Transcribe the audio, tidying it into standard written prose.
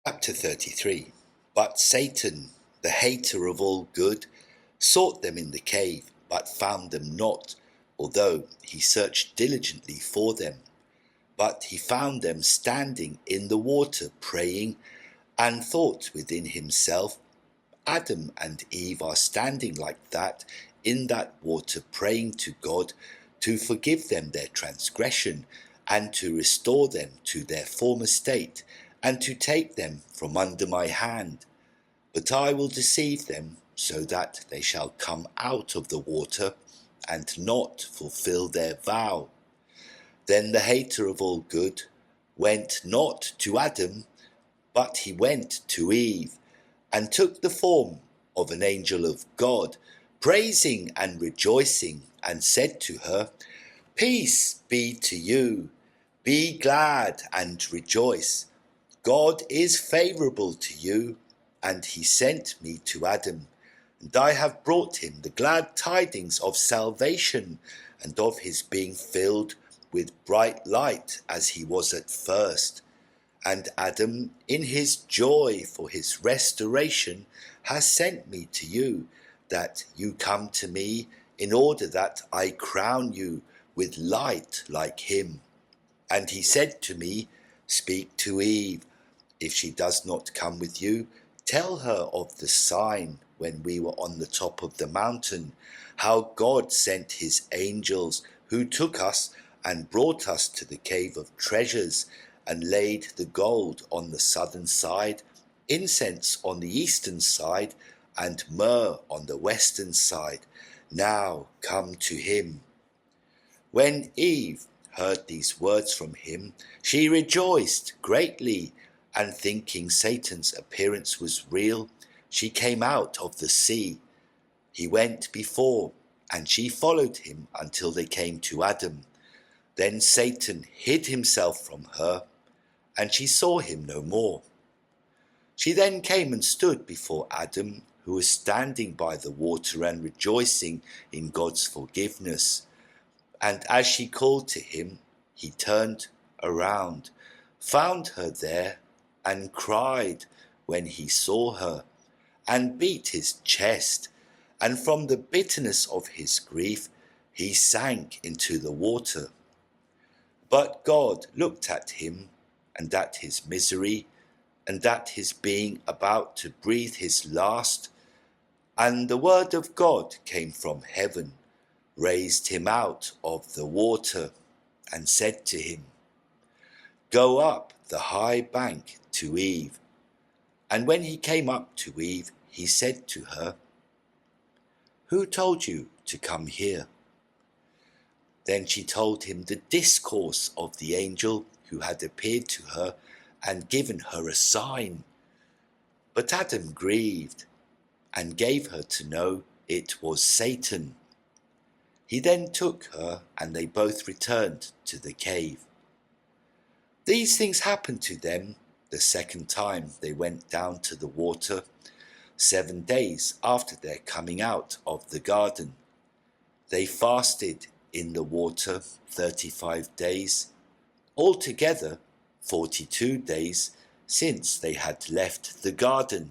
Chapter 33. But Satan, the hater of all good, sought them in the cave, but found them not, although he searched diligently for them. But he found them standing in the water praying, and thought within himself, Adam and Eve are standing like that in that water praying to God to forgive them their transgression and to restore them to their former state, and to take them from under my hand. But I will deceive them, so that they shall come out of the water, and not fulfil their vow. Then the hater of all good went not to Adam, but he went to Eve, and took the form of an angel of God, praising and rejoicing, and said to her, Peace be to you, be glad and rejoice. God is favourable to you, and he sent me to Adam, and I have brought him the glad tidings of salvation, and of his being filled with bright light as he was at first. And Adam, in his joy for his restoration, has sent me to you, that you come to me, in order that I crown you with light like him. And he said to me, Speak to Eve. If she does not come with you, tell her of the sign when we were on the top of the mountain, how God sent his angels who took us and brought us to the cave of treasures, and laid the gold on the southern side, incense on the eastern side, and myrrh on the western side. Now come to him. When Eve heard these words from him, she rejoiced greatly, and thinking Satan's appearance was real, she came out of the sea. He went before, and she followed him until they came to Adam. Then Satan hid himself from her, and she saw him no more. She then came and stood before Adam, who was standing by the water and rejoicing in God's forgiveness. And as she called to him, he turned around, found her there, and cried when he saw her, and beat his chest, and from the bitterness of his grief he sank into the water. But God looked at him, and at his misery, and at his being about to breathe his last, and the word of God came from heaven, raised him out of the water, and said to him, Go up the high bank to Eve. And when he came up to Eve, he said to her, Who told you to come here? Then she told him the discourse of the angel who had appeared to her and given her a sign. But Adam grieved, and gave her to know it was Satan. He then took her, and they both returned to the cave. These things happened to them the second time they went down to the water, 7 days after their coming out of the garden. They fasted in the water 35 days, altogether 42 days since they had left the garden.